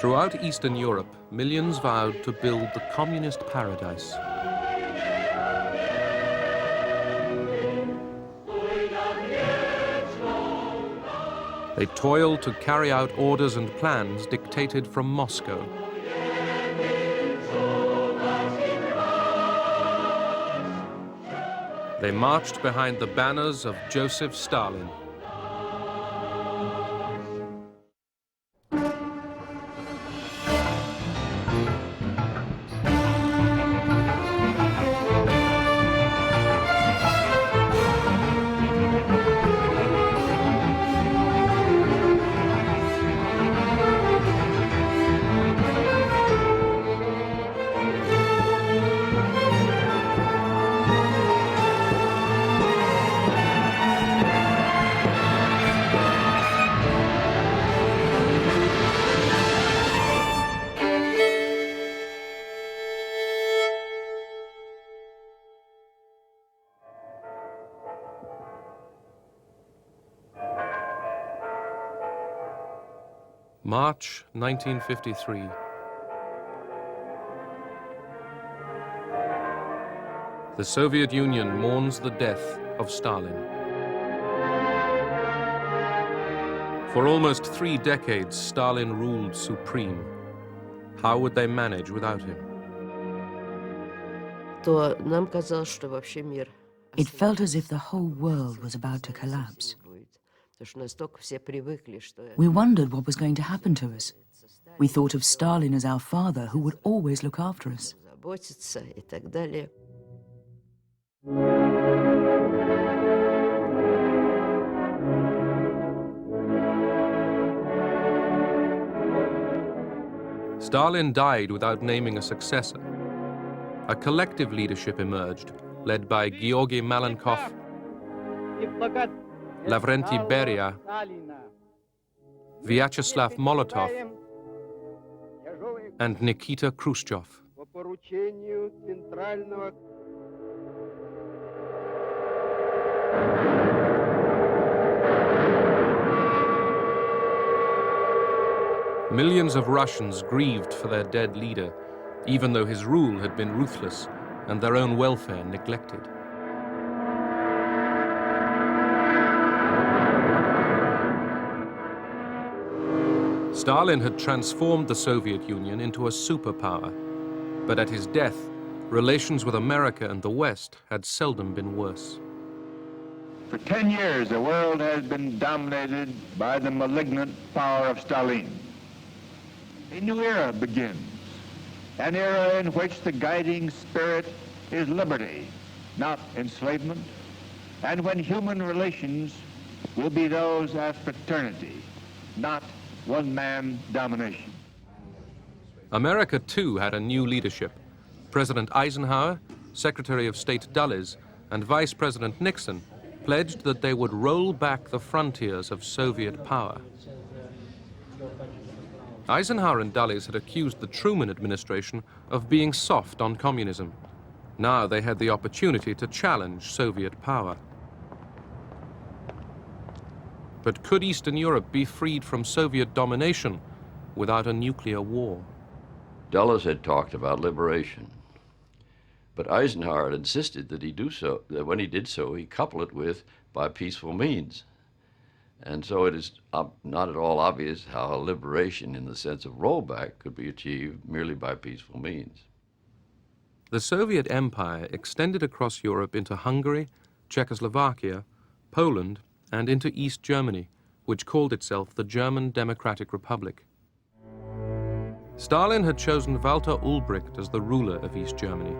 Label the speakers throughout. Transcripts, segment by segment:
Speaker 1: Throughout Eastern Europe, millions vowed to build the communist paradise. They toiled to carry out orders and plans dictated from Moscow. They marched behind the banners of Joseph Stalin. March 1953. The Soviet Union mourns the death of Stalin. For almost 3 decades, Stalin ruled supreme. How would they manage without him?
Speaker 2: It felt as if the whole world was about to collapse. We wondered what was going to happen to us. We thought of Stalin as our father who would always look after us.
Speaker 1: Stalin died without naming a successor. A collective leadership emerged, led by Georgy Malenkov, Lavrenti Beria, Vyacheslav Molotov, and Nikita Khrushchev. Millions of Russians grieved for their dead leader, even though his rule had been ruthless and their own welfare neglected. Stalin had transformed the Soviet Union into a superpower, but at his death, relations with America and the West had seldom been worse.
Speaker 3: For 10 years, the world has been dominated by the malignant power of Stalin. A new era begins, an era in which the guiding spirit is liberty, not enslavement, and when human relations will be those of fraternity, not one-man domination.
Speaker 1: America, too, had a new leadership. President Eisenhower, Secretary of State Dulles, and Vice President Nixon pledged that they would roll back the frontiers of Soviet power. Eisenhower and Dulles had accused the Truman administration of being soft on communism. Now they had the opportunity to challenge Soviet power. But could Eastern Europe be freed from Soviet domination without a nuclear war?
Speaker 4: Dulles had talked about liberation, but Eisenhower had insisted that he do so, that when he did so, he couple it with by peaceful means. And so it is not at all obvious how a liberation in the sense of rollback could be achieved merely by peaceful means.
Speaker 1: The Soviet Empire extended across Europe into Hungary, Czechoslovakia, Poland, and into East Germany, which called itself the German Democratic Republic. Stalin had chosen Walter Ulbricht as the ruler of East Germany.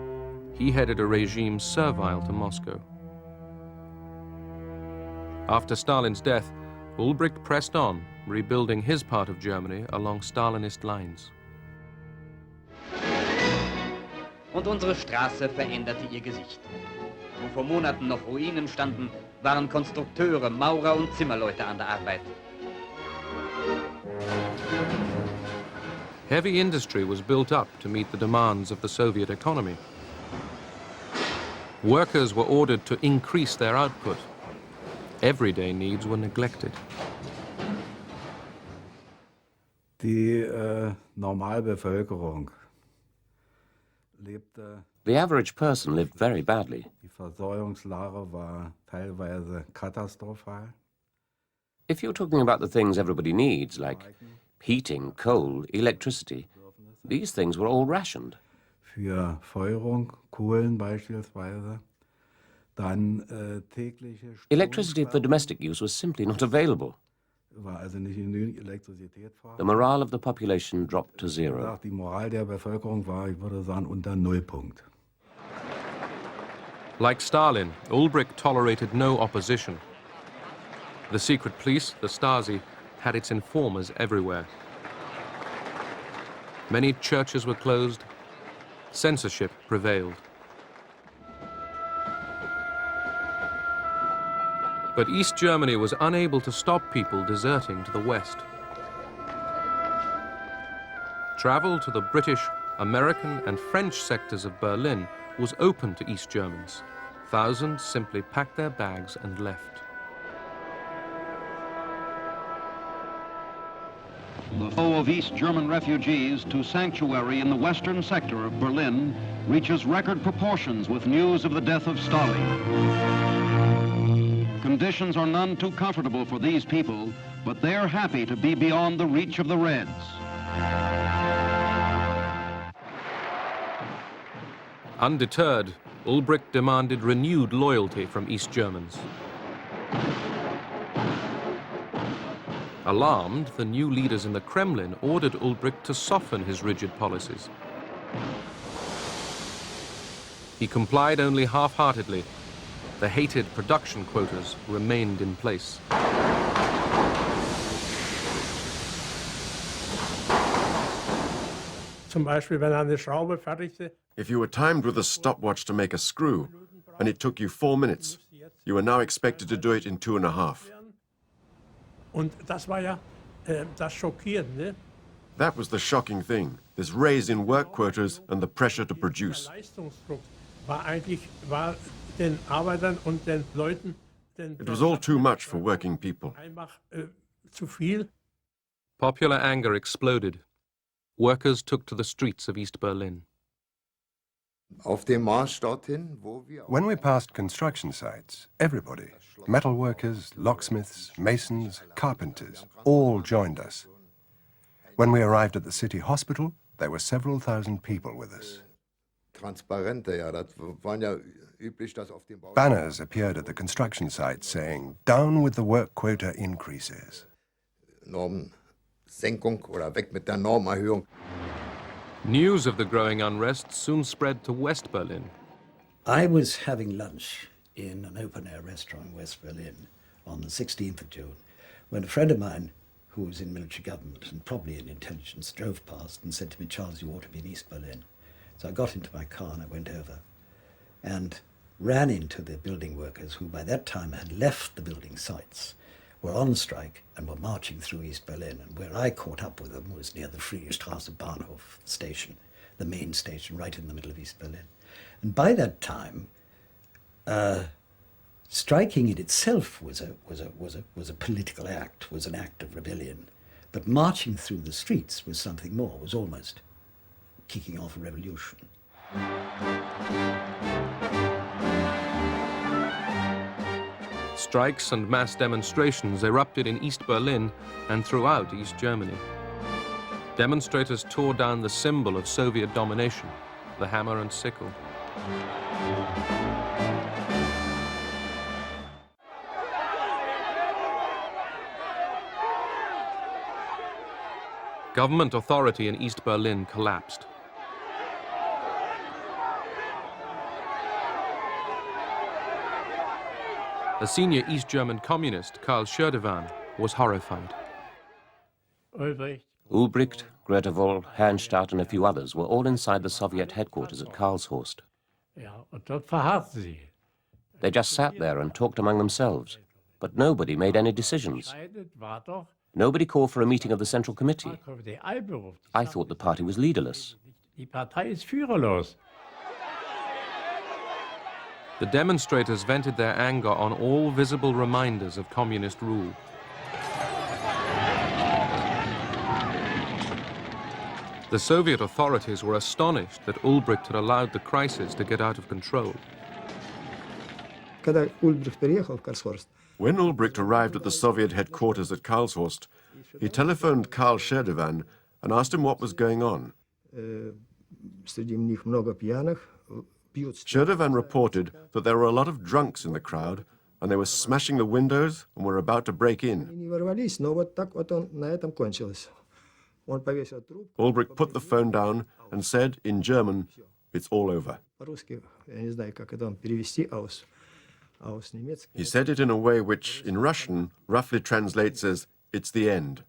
Speaker 1: He headed a regime servile to Moscow. After Stalin's death, Ulbricht pressed on, rebuilding his part of Germany along Stalinist lines.
Speaker 5: Und unsere Straße veränderte ihr Gesicht. Wo vor Monaten noch Ruinen standen, waren Konstrukteure, Maurer und Zimmerleute an der Arbeit.
Speaker 1: Heavy industry was built up to meet the demands of the Soviet economy. Workers were ordered to increase their output. Everyday needs were neglected.
Speaker 6: Die Normalbevölkerung lebte.
Speaker 7: The average person lived very badly.
Speaker 6: Die Versorgungslage war teilweise katastrophal.
Speaker 7: If you're talking about the things everybody needs, like heating, coal, electricity, these things were all rationed.
Speaker 6: Für Feuerung, Kohlen beispielsweise. Dann tägliche
Speaker 7: Electricity for domestic use was simply not available.
Speaker 6: war also nicht genügend Elektrizität
Speaker 7: The
Speaker 6: vorhanden.
Speaker 7: morale of the population dropped to zero.
Speaker 6: Die Moral der Bevölkerung war, ich würde sagen, unter Nullpunkt.
Speaker 1: Like Stalin, Ulbricht tolerated no opposition. The secret police, the Stasi, had its informers everywhere. Many churches were closed. Censorship prevailed. But East Germany was unable to stop people deserting to the West. Travel to the British, American, and French sectors of Berlin was open to East Germans. Thousands simply packed their bags and left.
Speaker 8: The flow of East German refugees to sanctuary in the western sector of Berlin reaches record proportions with news of the death of Stalin. Conditions are none too comfortable for these people, but they are happy to be beyond the reach of the Reds.
Speaker 1: Undeterred, Ulbricht demanded renewed loyalty from East Germans. Alarmed, the new leaders in the Kremlin ordered Ulbricht to soften his rigid policies. He complied only half-heartedly. The hated production quotas remained in place.
Speaker 9: If you were timed with a stopwatch to make a screw, and it took you 4 minutes, you are now expected to do it in 2.5. That was the shocking thing, this raise in work quotas and the pressure to produce. It was all too much for working people.
Speaker 1: Popular anger exploded. Workers took to the streets of East Berlin.
Speaker 10: When we passed construction sites, everybody, metal workers, locksmiths, masons, carpenters, all joined us. When we arrived at the city hospital, there were several thousand people with us. Banners appeared at the construction sites saying, "Down with the work quota increases."
Speaker 1: News of the growing unrest soon spread to West Berlin.
Speaker 11: I was having lunch in an open-air restaurant in West Berlin on the 16th of June when a friend of mine who was in military government and probably in intelligence drove past and said to me, "Charles, you ought to be in East Berlin." So I got into my car and I went over and ran into the building workers who by that time had left the building sites, were on strike and were marching through East Berlin. And where I caught up with them was near the Friedrichstraße Bahnhof station, the main station right in the middle of East Berlin. And by that time, striking in itself was a political act, was an act of rebellion. But marching through the streets was something more, was almost kicking off a revolution.
Speaker 1: Strikes and mass demonstrations erupted in East Berlin and throughout East Germany. Demonstrators tore down the symbol of Soviet domination, the hammer and sickle. Government authority in East Berlin collapsed. A senior East German communist, Karl Schördewan, was horrified.
Speaker 7: Ulbricht, Grete-Wohl, Herrnstadt and a few others were all inside the Soviet headquarters at Karlshorst. They just sat there and talked among themselves, but nobody made any decisions. Nobody called for a meeting of the Central Committee. I thought the party was leaderless.
Speaker 1: The demonstrators vented their anger on all visible reminders of communist rule. The Soviet authorities were astonished that Ulbricht had allowed the crisis to get out of control.
Speaker 9: When Ulbricht arrived at the Soviet headquarters at Karlshorst, he telephoned Karl Scherdevan and asked him what was going on. Scherdevan reported that there were a lot of drunks in the crowd and they were smashing the windows and were about to break in. Ulbricht put the phone down and said in German, "It's all over." He said it in a way which, in Russian, roughly translates as, "It's the end."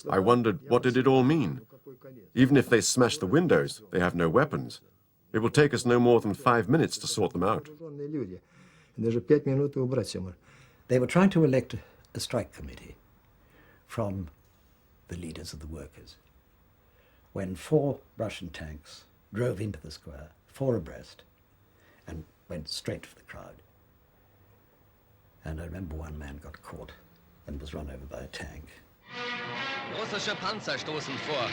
Speaker 9: I wondered, what did it all mean? Even if they smash the windows, they have no weapons. It will take us no more than 5 minutes to sort them out.
Speaker 11: They were trying to elect a strike committee from the leaders of the workers when 4 Russian tanks drove into the square, 4 abreast, and went straight for the crowd. And I remember one man got caught and was run over by a tank.
Speaker 12: Russische Panzer stoßen vor.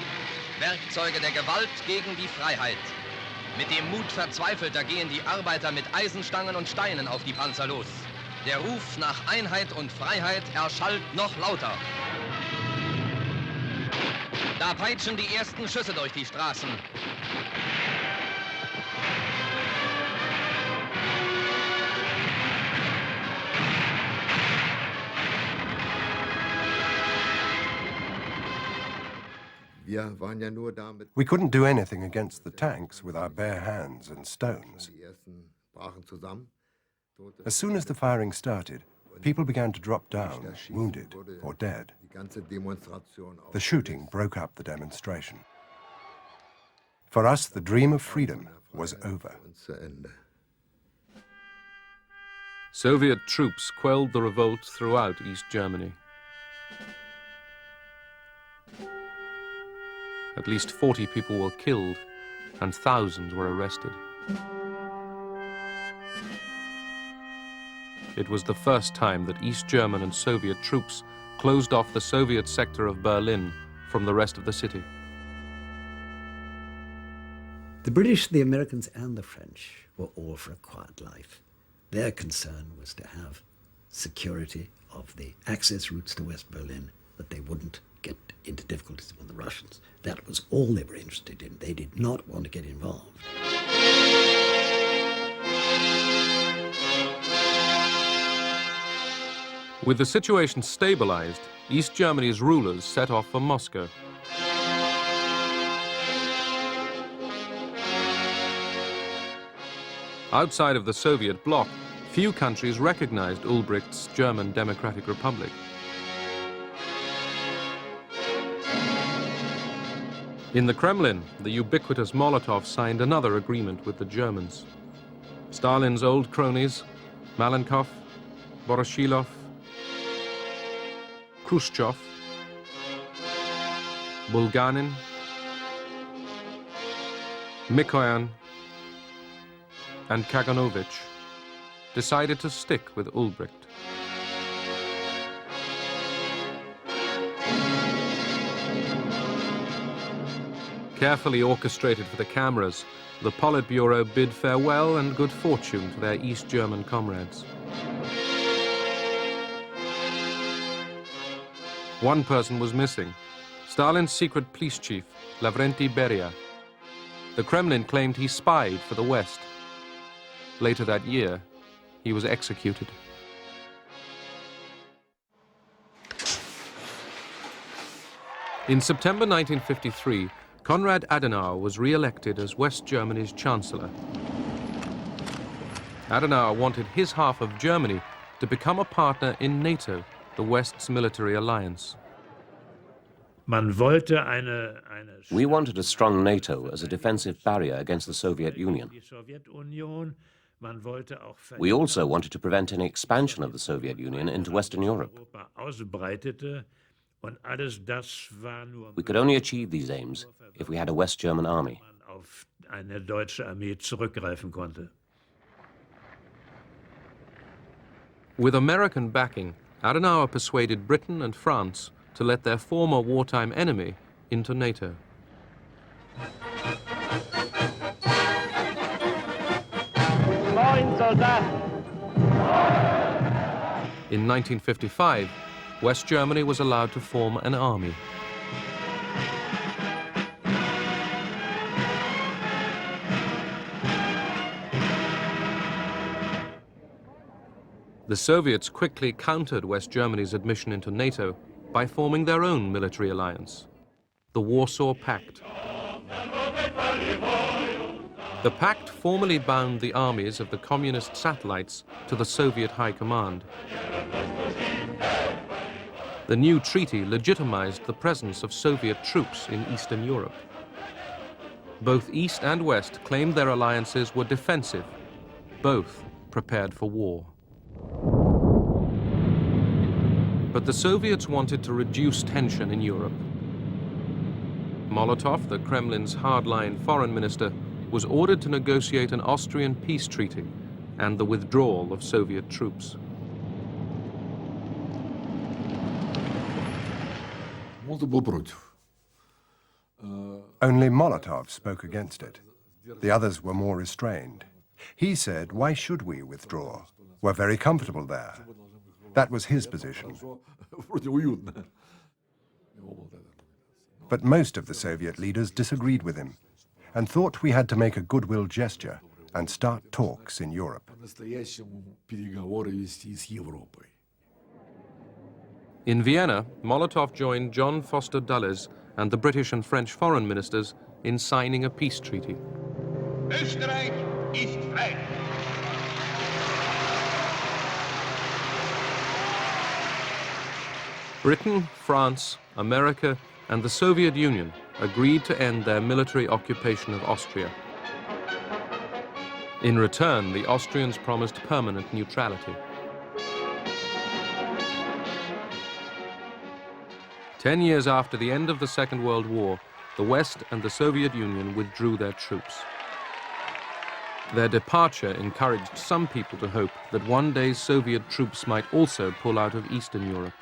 Speaker 12: Werkzeuge der Gewalt gegen die Freiheit. Mit dem Mut Verzweifelter gehen die Arbeiter mit Eisenstangen und Steinen auf die Panzer los. Der Ruf nach Einheit und Freiheit erschallt noch lauter. Da peitschen die ersten Schüsse durch die Straßen.
Speaker 10: We couldn't do anything against the tanks with our bare hands and stones. As soon as the firing started, people began to drop down, wounded or dead. The shooting broke up the demonstration. For us, the dream of freedom was over.
Speaker 1: Soviet troops quelled the revolt throughout East Germany. At least 40 people were killed and thousands were arrested. It was the first time that East German and Soviet troops closed off the Soviet sector of Berlin from the rest of the city.
Speaker 11: The British, the Americans, and the French were all for a quiet life. Their concern was to have security of the access routes to West Berlin, that they wouldn't get into difficulties with the Russians. That was all they were interested in. They did not want to get involved.
Speaker 1: With the situation stabilized, East Germany's rulers set off for Moscow. Outside of the Soviet bloc, few countries recognized Ulbricht's German Democratic Republic. In the Kremlin, the ubiquitous Molotov signed another agreement with the Germans. Stalin's old cronies, Malenkov, Voroshilov, Khrushchev, Bulganin, Mikoyan, and Kaganovich decided to stick with Ulbricht. Carefully orchestrated for the cameras, the Politburo bid farewell and good fortune to their East German comrades. One person was missing, Stalin's secret police chief, Lavrenti Beria. The Kremlin claimed he spied for the West. Later that year, he was executed. In September 1953, Konrad Adenauer was re-elected as West Germany's Chancellor. Adenauer wanted his half of Germany to become a partner in NATO, the West's military alliance.
Speaker 7: We wanted a strong NATO as a defensive barrier against the Soviet Union. We also wanted to prevent any expansion of the Soviet Union into Western Europe. We could only achieve these aims if we had a West German army.
Speaker 1: With American backing, Adenauer persuaded Britain and France to let their former wartime enemy into NATO. In 1955, West Germany was allowed to form an army. The Soviets quickly countered West Germany's admission into NATO by forming their own military alliance, the Warsaw Pact. The pact formally bound the armies of the communist satellites to the Soviet High Command. The new treaty legitimized the presence of Soviet troops in Eastern Europe. Both East and West claimed their alliances were defensive. Both prepared for war. But the Soviets wanted to reduce tension in Europe. Molotov, the Kremlin's hardline foreign minister, was ordered to negotiate an Austrian peace treaty and the withdrawal of Soviet troops.
Speaker 10: Only Molotov spoke against it. The others were more restrained. He said, why should we withdraw? We're very comfortable there. That was his position. But most of the Soviet leaders disagreed with him and thought we had to make a goodwill gesture and start talks in Europe.
Speaker 1: In Vienna, Molotov joined John Foster Dulles and the British and French foreign ministers in signing a peace treaty.
Speaker 13: Österreich ist frei.
Speaker 1: Britain, France, America, and the Soviet Union agreed to end their military occupation of Austria. In return, the Austrians promised permanent neutrality. 10 years after the end of the Second World War, the West and the Soviet Union withdrew their troops. Their departure encouraged some people to hope that one day Soviet troops might also pull out of Eastern Europe.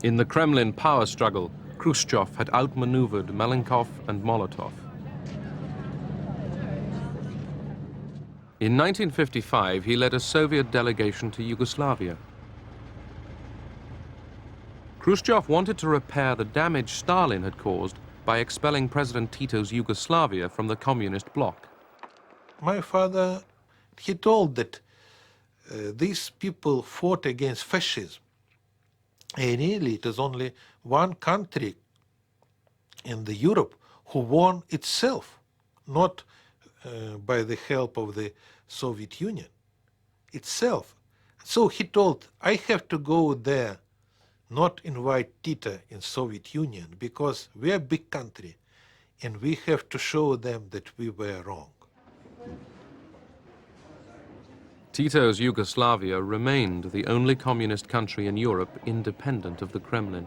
Speaker 1: In the Kremlin power struggle, Khrushchev had outmaneuvered Malenkov and Molotov. In 1955, he led a Soviet delegation to Yugoslavia. Khrushchev wanted to repair the damage Stalin had caused by expelling President Tito's Yugoslavia from the communist bloc.
Speaker 14: My father, he told that these people fought against fascism. And really, it is only one country in the Europe who won itself, not by the help of the Soviet Union, itself. So he told, I have to go there, not invite Tito in Soviet Union, because we are a big country, and we have to show them that we were wrong.
Speaker 1: Tito's Yugoslavia remained the only communist country in Europe independent of the Kremlin.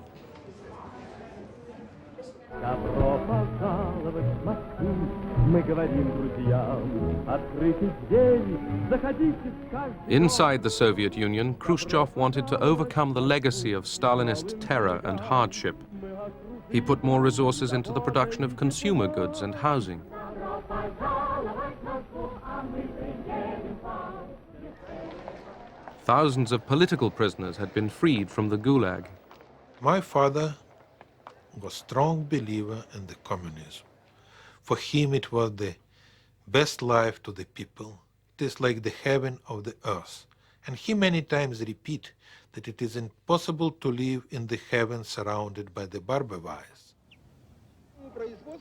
Speaker 1: Inside the Soviet Union, Khrushchev wanted to overcome the legacy of Stalinist terror and hardship. He put more resources into the production of consumer goods and housing. Thousands of political prisoners had been freed from the Gulag.
Speaker 14: My father was a strong believer in the communism. For him, it was the best life to the people. It is like the heaven of the earth. And he many times repeat that it is impossible to live in the heaven surrounded by the barbed wires.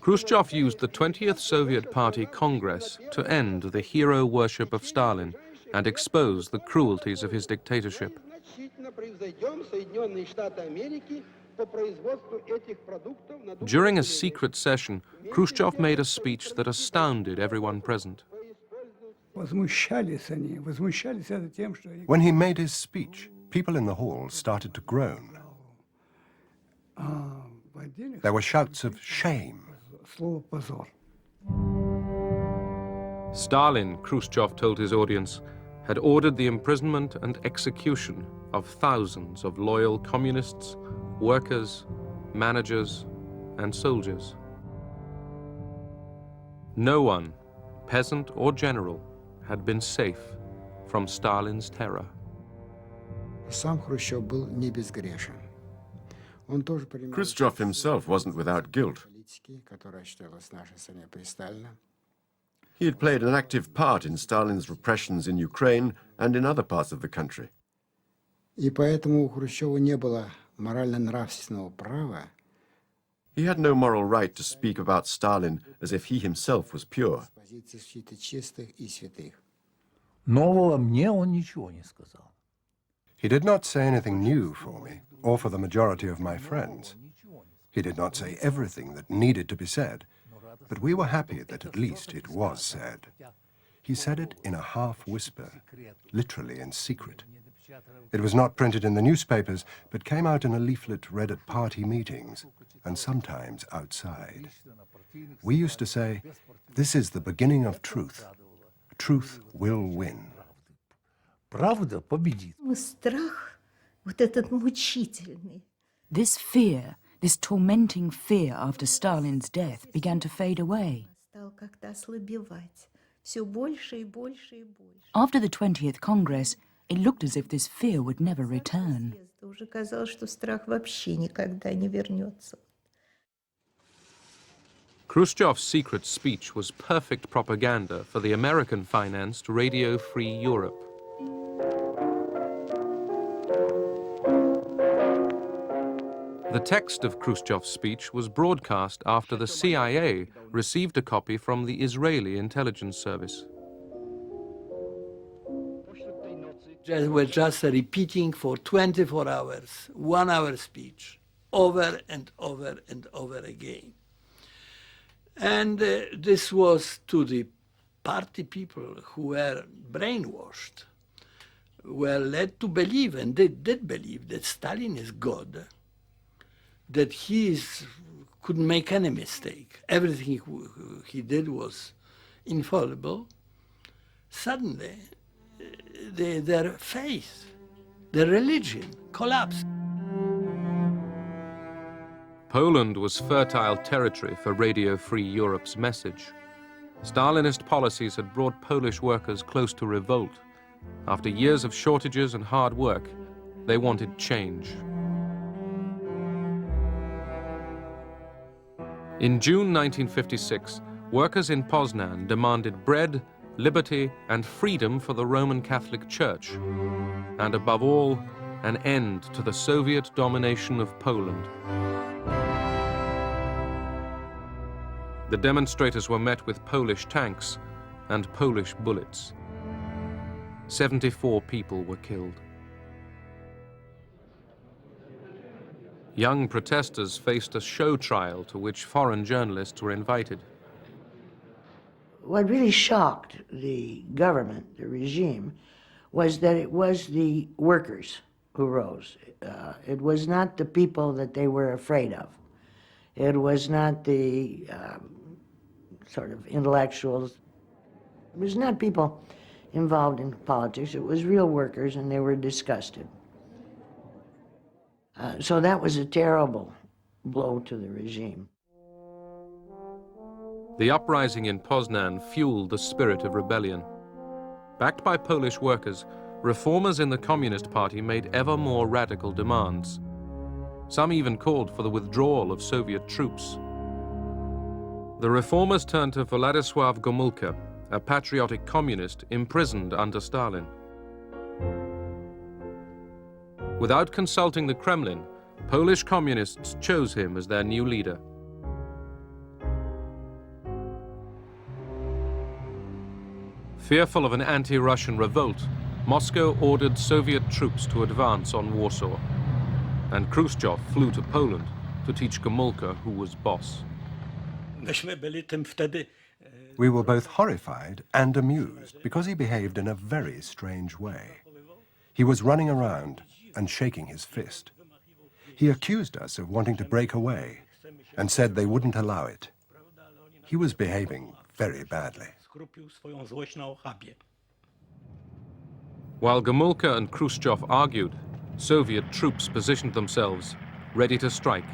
Speaker 1: Khrushchev used the 20th Soviet Party Congress to end the hero worship of Stalin and expose the cruelties of his dictatorship. During a secret session, Khrushchev made a speech that astounded everyone present.
Speaker 10: When he made his speech, people in the hall started to groan. There were shouts of shame.
Speaker 1: Stalin, Khrushchev told his audience, had ordered the imprisonment and execution of thousands of loyal communists, workers, managers, and soldiers. No one, peasant or general, had been safe from Stalin's terror.
Speaker 9: Khrushchev himself wasn't without guilt. He had played an active part in Stalin's repressions in Ukraine and in other parts of the country.
Speaker 15: И поэтому у Хрущева не было морально-нравственного права.
Speaker 9: He had no moral right to speak about Stalin as if he himself was pure.
Speaker 6: Нового мне он ничего не сказал.
Speaker 10: He did not say anything new for me, or for the majority of my friends. He did not say everything that needed to be said, but we were happy that at least it was said. He said it in a half-whisper, literally in secret. It was not printed in the newspapers, but came out in a leaflet read at party meetings, and sometimes outside. We used to say, "This is the beginning of truth. Truth will win."
Speaker 6: Правда победит.
Speaker 16: Страх, вот этот мучительный.
Speaker 2: This fear, this tormenting fear after Stalin's death began to fade away.
Speaker 16: Стал как-то ослабевать. Все больше и больше и больше.
Speaker 2: After the 20th Congress, it looked as if this fear would never return.
Speaker 16: Уже казалось, что страх вообще никогда не вернется.
Speaker 1: Khrushchev's secret speech was perfect propaganda for the American-financed Radio Free Europe. The text of Khrushchev's speech was broadcast after the CIA received a copy from the Israeli intelligence service.
Speaker 17: They were just repeating for 24 hours, 1 hour speech, over and over and over again. And this was to the party people who were brainwashed, were led to believe, and they did believe, that Stalin is God, that he couldn't make any mistake. Everything he did was infallible. Suddenly, their faith, their religion collapsed.
Speaker 1: Poland was fertile territory for Radio Free Europe's message. Stalinist policies had brought Polish workers close to revolt. After years of shortages and hard work, they wanted change. In June 1956, workers in Poznan demanded bread, liberty, and freedom for the Roman Catholic Church, and above all, an end to the Soviet domination of Poland. The demonstrators were met with Polish tanks and Polish bullets. 74 people were killed. Young protesters faced a show trial to which foreign journalists were invited.
Speaker 18: What really shocked the government, the regime, was that it was the workers who rose. It was not the people that they were afraid of. It was not the sort of intellectuals. It was not people involved in politics. It was real workers, and they were disgusted. So that was a terrible blow to the regime.
Speaker 1: The uprising in Poznan fueled the spirit of rebellion. Backed by Polish workers, reformers in the Communist Party made ever more radical demands. Some even called for the withdrawal of Soviet troops. The reformers turned to Władysław Gomulka, a patriotic communist imprisoned under Stalin. Without consulting the Kremlin, Polish communists chose him as their new leader. Fearful of an anti-Russian revolt, Moscow ordered Soviet troops to advance on Warsaw, and Khrushchev flew to Poland to teach Gomulka who was boss.
Speaker 10: We were both horrified and amused because he behaved in a very strange way. He was running around and shaking his fist. He accused us of wanting to break away and said they wouldn't allow it. He was behaving very badly.
Speaker 1: While Gomulka and Khrushchev argued, Soviet troops positioned themselves, ready to strike.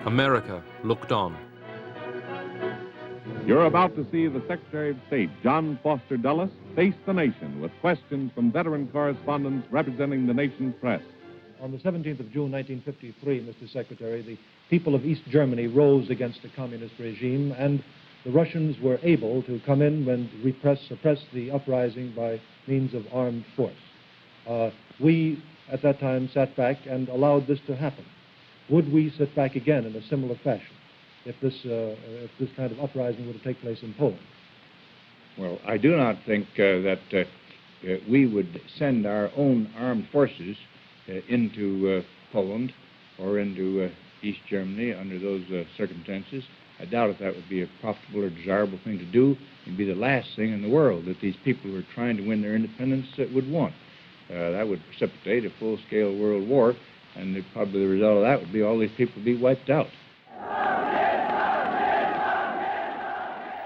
Speaker 1: America looked on.
Speaker 19: You're about to see the Secretary of State, John Foster Dulles, face the nation with questions from veteran correspondents representing the nation's press.
Speaker 20: On the 17th of June, 1953, Mr. Secretary, the people of East Germany rose against the communist regime, and the Russians were able to come in and suppress the uprising by means of armed force. We, at that time, sat back and allowed this to happen. Would we sit back again in a similar fashion if this kind of uprising were to take place in Poland?
Speaker 21: Well, I do not think that we would send our own armed forces into Poland or into East Germany under those circumstances. I doubt if that would be a profitable or desirable thing to do. It would be the last thing in the world that these people who are trying to win their independence would want. That would precipitate a full-scale world war, and probably the result of that would be all these people would be wiped out.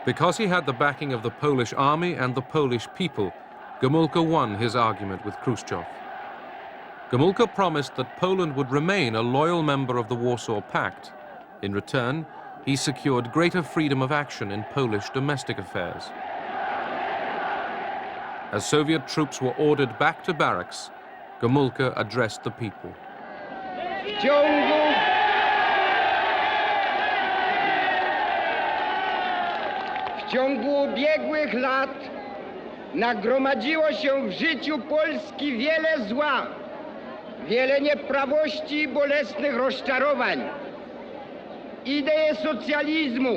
Speaker 1: Because he had the backing of the Polish army and the Polish people, Gomulka won his argument with Khrushchev. Gomulka promised that Poland would remain a loyal member of the Warsaw Pact. In return, he secured greater freedom of action in Polish domestic affairs. As Soviet troops were ordered back to barracks, Gomulka addressed the people.
Speaker 22: W ciągu ubiegłych lat nagromadziło się w życiu Polski wiele zła, wiele nieprawości i bolesnych rozczarowań. Idee socjalizmu,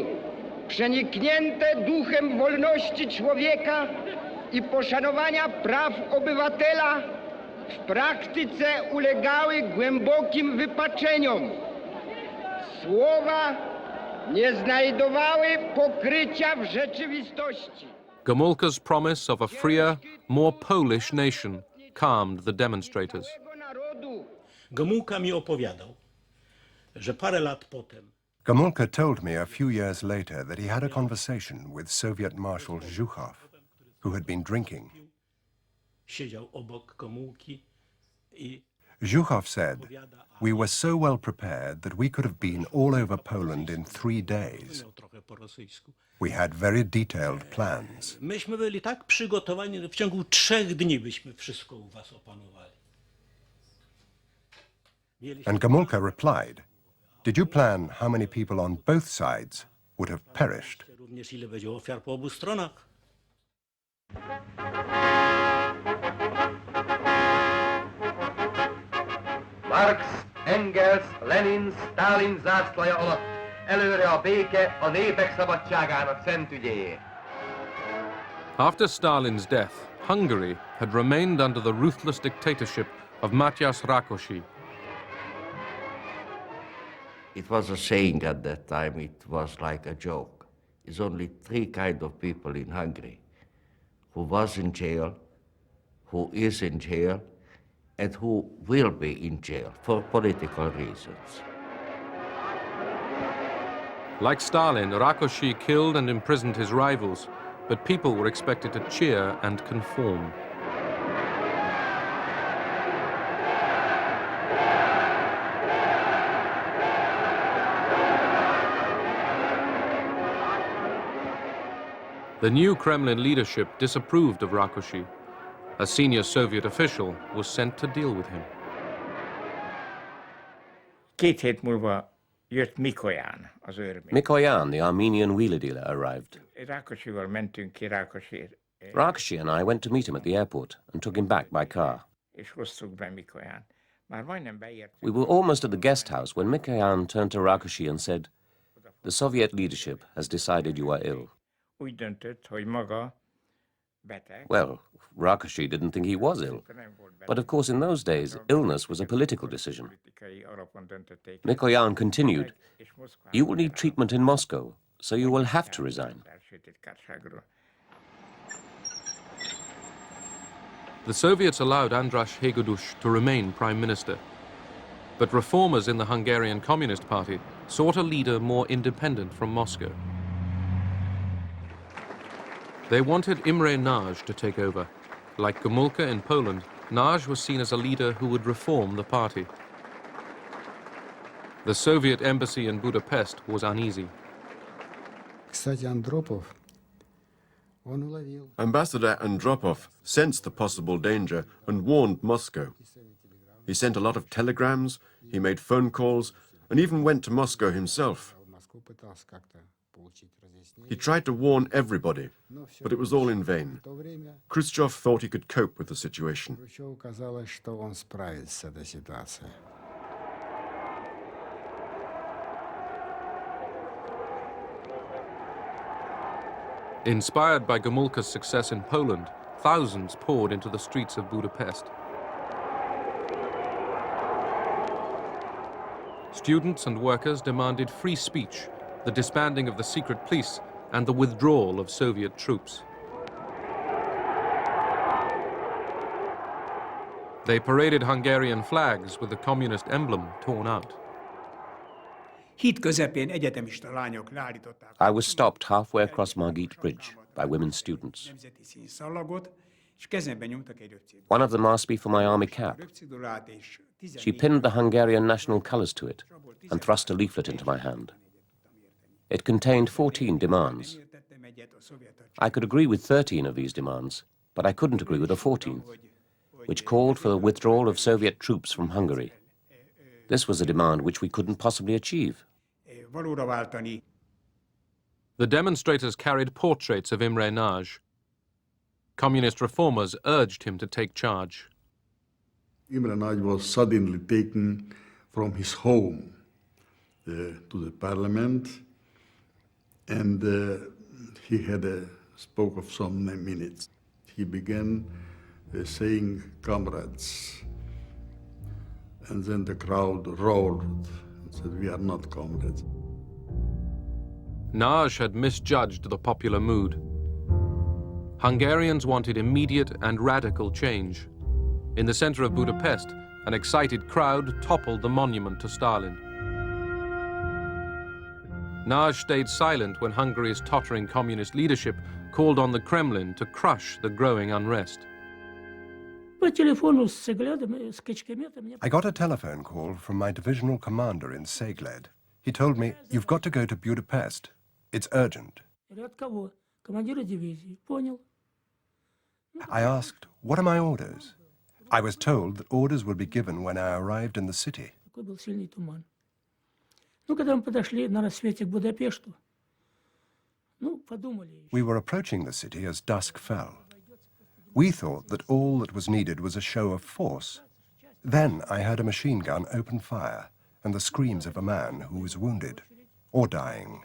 Speaker 22: przeniknięte duchem wolności człowieka i poszanowania praw obywatela, w praktyce ulegały głębokim wypaczeniom. Słowa nie znajdowały pokrycia w rzeczywistości.
Speaker 1: Gomulka's promise of a freer, more Polish nation calmed the demonstrators.
Speaker 23: Gomulka mi opowiadał, że parę lat potem
Speaker 10: Gomulka told me a few years later that he had a conversation with Soviet Marshal Zhukov, who had been drinking.
Speaker 23: siedział obok Gomulki i
Speaker 10: Zhukov said, "We were so well prepared that we could have been all over Poland in 3 days. We had very detailed plans."
Speaker 23: Myśmy byli tak przygotowani, że w ciągu 3 dni byśmy wszystko u was opanowali.
Speaker 10: And Gomulka replied, "Did you plan how many people on both sides would have perished?"
Speaker 23: Również ile będzie ofiar po obu stronach.
Speaker 12: Marx, Engels, Lenin, Stalin zászlaja alatt előre a béke a népek szabadságának szent ügyéért.
Speaker 1: After Stalin's death, Hungary had remained under the ruthless dictatorship of Matyas Rákosi.
Speaker 24: It was a saying at that time, it was like a joke. There's only 3 kinds of people in Hungary: who was in jail, who is in jail, and who will be in jail for political reasons.
Speaker 1: Like Stalin, Rákosi killed and imprisoned his rivals, but people were expected to cheer and conform. The new Kremlin leadership disapproved of Rákosi. A senior Soviet official was sent to deal with him.
Speaker 25: 2 hét múlva jött Mikoyan, az örmény.
Speaker 7: Mikoyan, the Armenian wheeler dealer, arrived.
Speaker 25: Rákosival mentünk ki Rákosért.
Speaker 7: Rákosi and I went to meet him at the airport and took him back by car.
Speaker 25: És hoztuk be Mikoyan. Már majdnem beértünk.
Speaker 7: We were almost at the guest house when Mikoyan turned to Rákosi and said, "The Soviet leadership has decided you are ill."
Speaker 25: Úgy döntött, hogy maga beteg.
Speaker 7: Well, Rákosi didn't think he was ill. But of course, in those days, illness was a political decision. Mikoyan continued, "You will need treatment in Moscow, so you will have to resign."
Speaker 1: The Soviets allowed András Hegedűs to remain prime minister. But reformers in the Hungarian Communist Party sought a leader more independent from Moscow. They wanted Imre Nagy to take over. Like Gomulka in Poland, Nagy was seen as a leader who would reform the party. The Soviet embassy in Budapest was uneasy.
Speaker 9: Ambassador Andropov sensed the possible danger and warned Moscow. He sent a lot of telegrams, he made phone calls, and even went to Moscow himself. He tried to warn everybody, but it was all in vain. Khrushchev thought he could cope with the situation.
Speaker 1: Inspired by Gomulka's success in Poland, thousands poured into the streets of Budapest. Students and workers demanded free speech, the disbanding of the secret police, and the withdrawal of Soviet troops. They paraded Hungarian flags with the communist emblem torn out.
Speaker 7: I was stopped halfway across Margit Bridge by women students. One of them asked me for my army cap. She pinned the Hungarian national colours to it and thrust a leaflet into my hand. It contained 14 demands. I could agree with 13 of these demands, but I couldn't agree with the 14th, which called for the withdrawal of Soviet troops from Hungary. This was a demand which we couldn't possibly achieve.
Speaker 1: The demonstrators carried portraits of Imre Nagy. Communist reformers urged him to take charge.
Speaker 6: Imre Nagy was suddenly taken from his home to the parliament, and he had spoke of some minutes. He began saying, "Comrades," and then the crowd roared and said, "We are not comrades."
Speaker 1: Nagy had misjudged the popular mood. Hungarians wanted immediate and radical change. In the center of Budapest, an excited crowd toppled the monument to Stalin. Nagy stayed silent when Hungary's tottering communist leadership called on the Kremlin to crush the growing unrest.
Speaker 10: I got a telephone call from my divisional commander in Segled. He told me, "You've got to go to Budapest. It's urgent." I asked, "What are my orders?" I was told that orders would be given when I arrived in the city. We were approaching the city as dusk fell. We thought that all that was needed was a show of force. Then I heard a machine gun open fire and the screams of a man who was wounded or dying.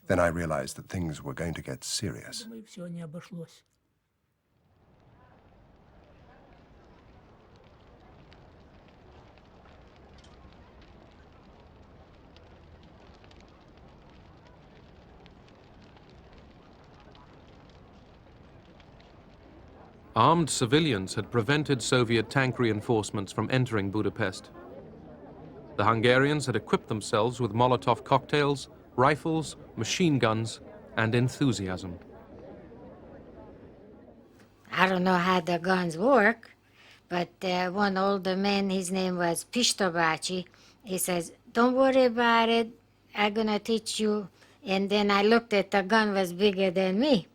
Speaker 10: Then I realized that things were going to get serious.
Speaker 1: Armed civilians had prevented Soviet tank reinforcements from entering Budapest. The Hungarians had equipped themselves with Molotov cocktails, rifles, machine guns, and enthusiasm.
Speaker 3: I don't know how the guns work, but one older man, his name was Pistobachi, he says, "Don't worry about it, I'm gonna teach you." And then I looked at the gun was bigger than me.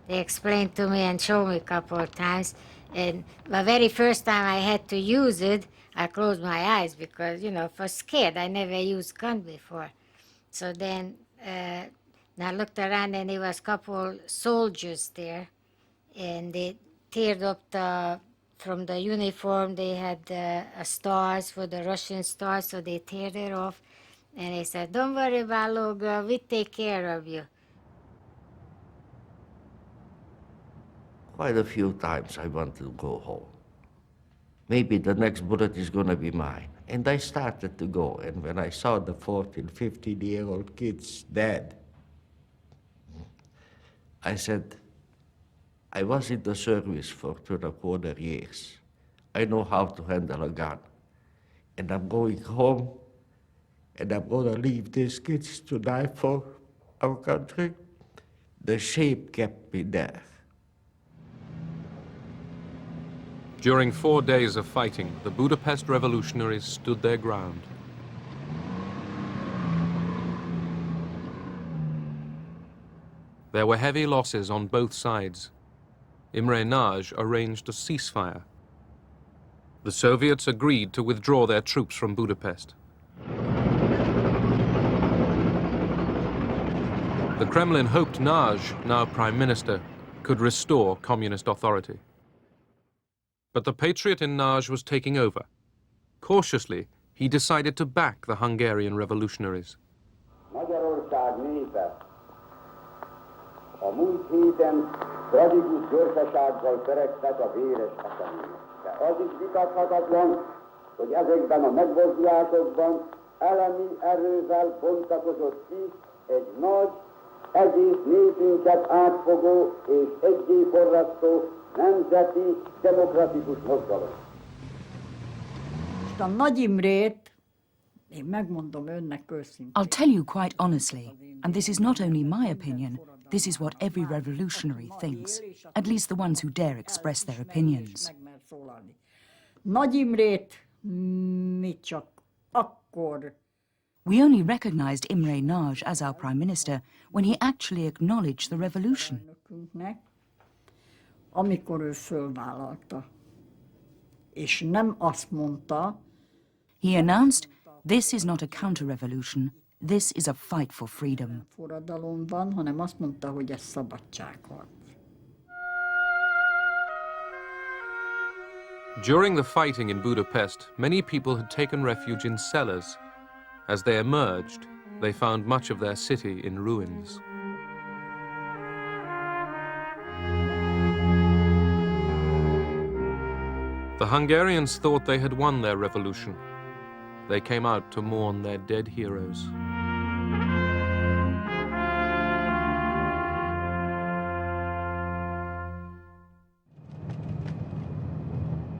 Speaker 3: They explained to me and showed me a couple of times. And the very first time I had to use it, I closed my eyes because, you know, I was scared. I never used gun before. So then I looked around and there was a couple soldiers there. And they teared up from the uniform, they had stars for the Russian stars, so they teared it off. And they said, "Don't worry about little girl, we take care of you."
Speaker 24: Quite a few times I wanted to go home. Maybe the next bullet is going to be mine. And I started to go. And when I saw the 14, 15-year-old kids dead, I said, I was in the service for 2.25 years. I know how to handle a gun. And I'm going home, and I'm going to leave these kids to die for our country. the shape kept me there.
Speaker 1: During 4 days of fighting, the Budapest revolutionaries stood their ground. There were heavy losses on both sides. Imre Nagy arranged a ceasefire. The Soviets agreed to withdraw their troops from Budapest. The Kremlin hoped Nagy, now Prime Minister, could restore communist authority. But the patriot in Nagy was taking over. Cautiously, he decided to back the Hungarian revolutionaries.
Speaker 22: Magyarország népe a múlt héten tragikus gyorsasággal törekvett a véres események. De az is vitathatatlan, hogy ezekben a megmozdulásokban elemi erővel bontakozott ki egy nagy, egész népünket átfogó és egyéforrasztó nemzeti demokratikus mozgalom.
Speaker 4: A Nagy Imrét, én megmondom önnek őszintén.
Speaker 2: I'll tell you quite honestly, and this is not only my opinion, this is what every revolutionary thinks, at least the ones who dare express their opinions.
Speaker 4: Nagy Imrét mi csak akkor.
Speaker 2: We only recognized Imre Nagy as our prime minister when he actually acknowledged the revolution.
Speaker 4: Amikor ő fölvállalta, és nem azt mondta.
Speaker 2: He announced, "This is not a counter-revolution. This is a fight for freedom."
Speaker 4: Forradalom van, hanem azt mondta, hogy ez szabadságharc.
Speaker 1: During the fighting in Budapest, many people had taken refuge in cellars. As they emerged, they found much of their city in ruins. The Hungarians thought they had won their revolution. They came out to mourn their dead heroes.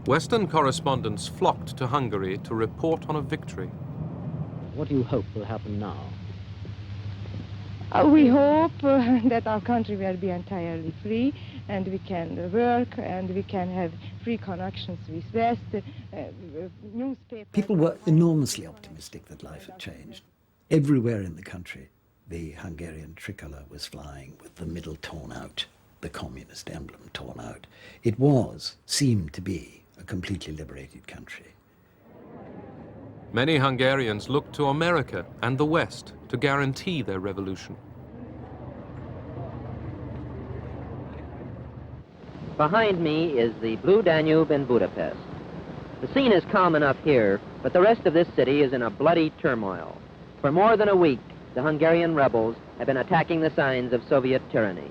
Speaker 1: Western correspondents flocked to Hungary to report on a victory.
Speaker 5: What do you hope will happen now?
Speaker 8: We hope that our country will be entirely free and we can work and we can have free connections with West.
Speaker 11: People were enormously optimistic that life had changed. Everywhere in the country, the Hungarian tricolour was flying with the middle torn out, the communist emblem torn out. It seemed to be, a completely liberated country.
Speaker 1: Many Hungarians looked to America and the West to guarantee their revolution.
Speaker 13: Behind me is the Blue Danube in Budapest. The scene is calm enough here, but the rest of this city is in a bloody turmoil. For more than a week, the Hungarian rebels have been attacking the signs of Soviet tyranny.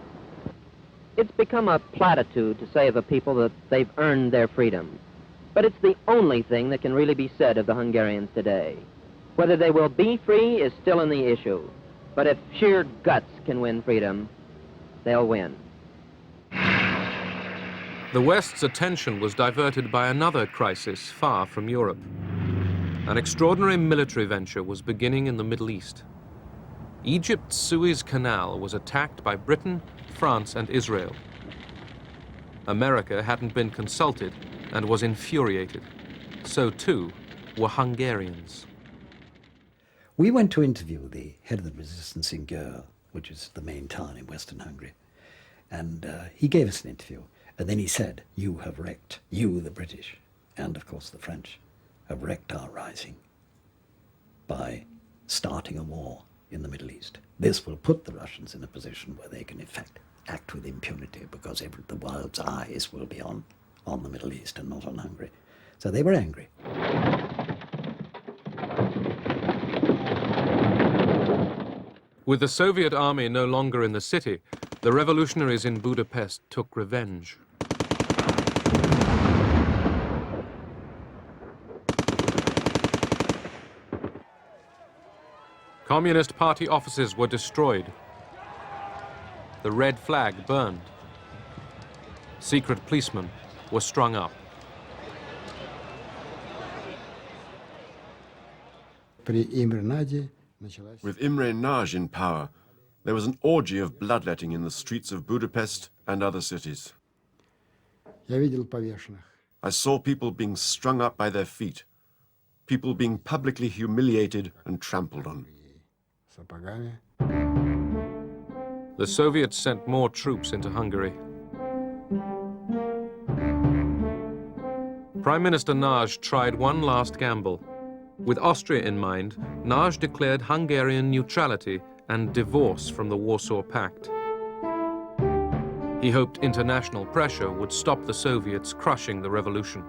Speaker 13: It's become a platitude to say of a people that they've earned their freedom. But it's the only thing that can really be said of the Hungarians today. Whether they will be free is still in the issue. But if sheer guts can win freedom, they'll win.
Speaker 1: The West's attention was diverted by another crisis far from Europe. An extraordinary military venture was beginning in the Middle East. Egypt's Suez Canal was attacked by Britain, France, and Israel. America hadn't been consulted and was infuriated. So too were Hungarians.
Speaker 11: We went to interview the head of the resistance in Greer, which is the main town in Western Hungary. And he gave us an interview. And then he said, "You have wrecked, you the British, and of course the French, have wrecked our rising by starting a war in the Middle East. This will put the Russians in a position where they can in fact act with impunity because the world's eyes will be on the Middle East and not on Hungary." So they were angry.
Speaker 1: With the Soviet army no longer in the city, the revolutionaries in Budapest took revenge. Communist Party offices were destroyed. The red flag burned. Secret policemen were strung up.
Speaker 9: With Imre Nagy in power, There was an orgy of bloodletting in the streets of Budapest and other cities. I saw people being strung up by their feet, people being publicly humiliated and trampled on.
Speaker 1: The Soviets sent more troops into Hungary. Prime Minister Nagy tried one last gamble. With Austria in mind, Nagy declared Hungarian neutrality and divorce from the Warsaw Pact. He hoped international pressure would stop the Soviets crushing the revolution.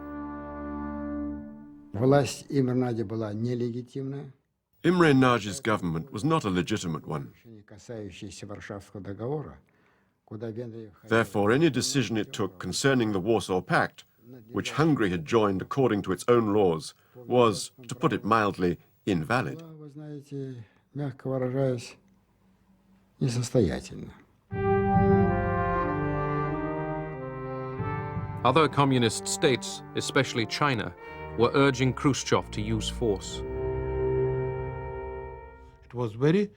Speaker 9: Imre Nagy's government was not a legitimate one. Therefore, any decision it took concerning the Warsaw Pact, which Hungary had joined according to its own laws, was, to put it mildly, invalid.
Speaker 1: Other communist states, especially China, were urging Khrushchev to use force.
Speaker 14: It was a very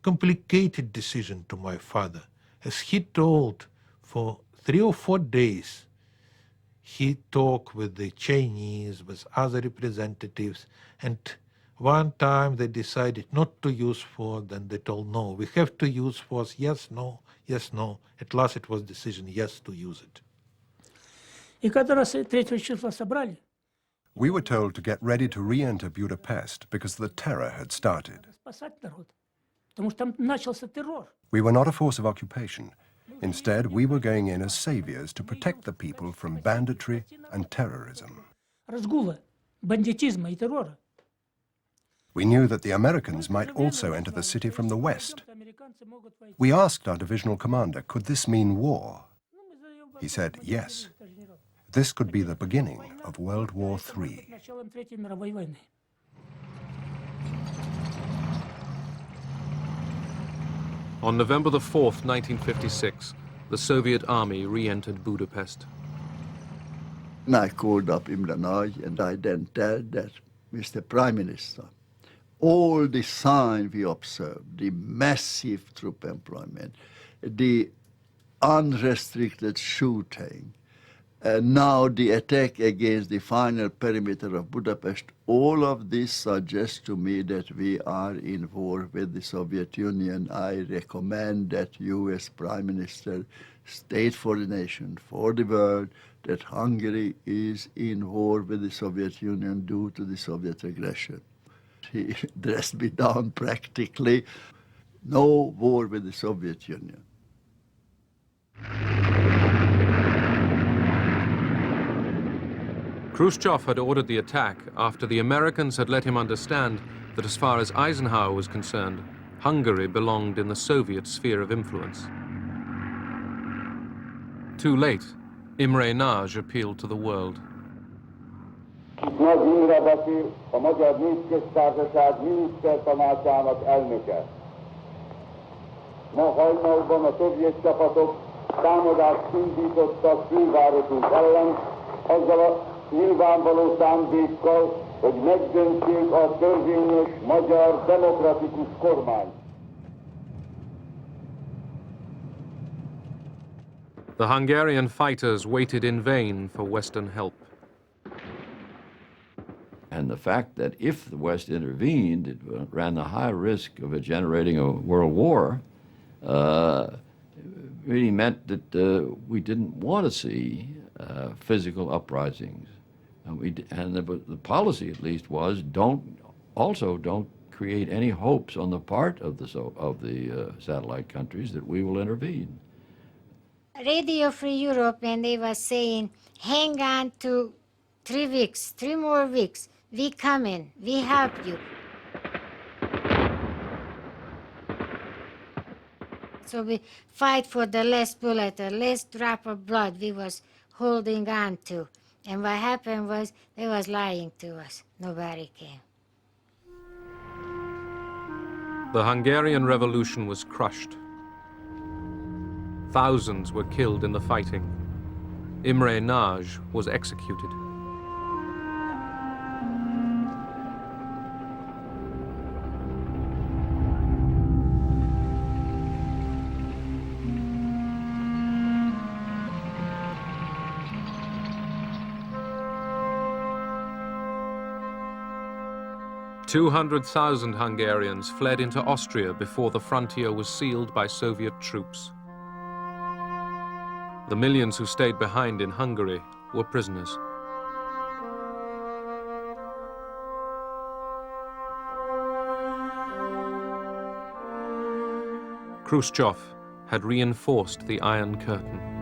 Speaker 14: complicated decision to my father. As he told, for 3 or 4 days, he talked with the Chinese, with other representatives, and one time they decided not to use force, then they told, no, we have to use force, yes, no, yes, no. At last it was decision, yes, to use it.
Speaker 10: We were told to get ready to re-enter Budapest because the terror had started. We were not a force of occupation. Instead, we were going in as saviors to protect the people from banditry and terrorism. We knew that the Americans might also enter the city from the west. We asked our divisional commander, could this mean war? He said, yes. This could be the beginning of World War III.
Speaker 1: On November the 4th, 1956, the Soviet army re-entered Budapest.
Speaker 15: I called up Imre Nagy and I then told that, Mr. Prime Minister, all the signs we observed, the massive troop employment, the unrestricted shooting, now the attack against the final perimeter of Budapest, all of this suggests to me that we are in war with the Soviet Union. I recommend that you as Prime Minister state for the nation, for the world, that Hungary is in war with the Soviet Union due to the Soviet aggression. He dressed me down practically. No war with the Soviet Union.
Speaker 1: Khrushchev had ordered the attack after the Americans had let him understand that as far as Eisenhower was concerned, Hungary belonged in the Soviet sphere of influence. Too late, Imre Nagy appealed to the world.
Speaker 22: Nagy Imre beszél, a Magyar Népköztársaság minisztertanácsának elnöke. Ma hajnalban a szovjet csapatok támadást indítottak fővárosunk ellen, azzal a nyilvánvaló szándékkal, hogy megdöntsék a törvényes magyar demokratikus kormányt.
Speaker 1: The Hungarian fighters waited in vain for Western help.
Speaker 16: And the fact that if the West intervened, it ran the high risk of it generating a world war, really meant that we didn't want to see physical uprisings. And the policy, at least, was don't create any hopes on the part of the satellite countries that we will intervene.
Speaker 3: Radio Free Europe, and they were saying, hang on to 3 weeks, 3 more weeks. We come in, we help you. So we fight for the last bullet, the last drop of blood we was holding on to. And what happened was they was lying to us. Nobody came.
Speaker 1: The Hungarian Revolution was crushed. Thousands were killed in the fighting. Imre Nagy was executed. 200,000 Hungarians fled into Austria before the frontier was sealed by Soviet troops. The millions who stayed behind in Hungary were prisoners. Khrushchev had reinforced the Iron Curtain.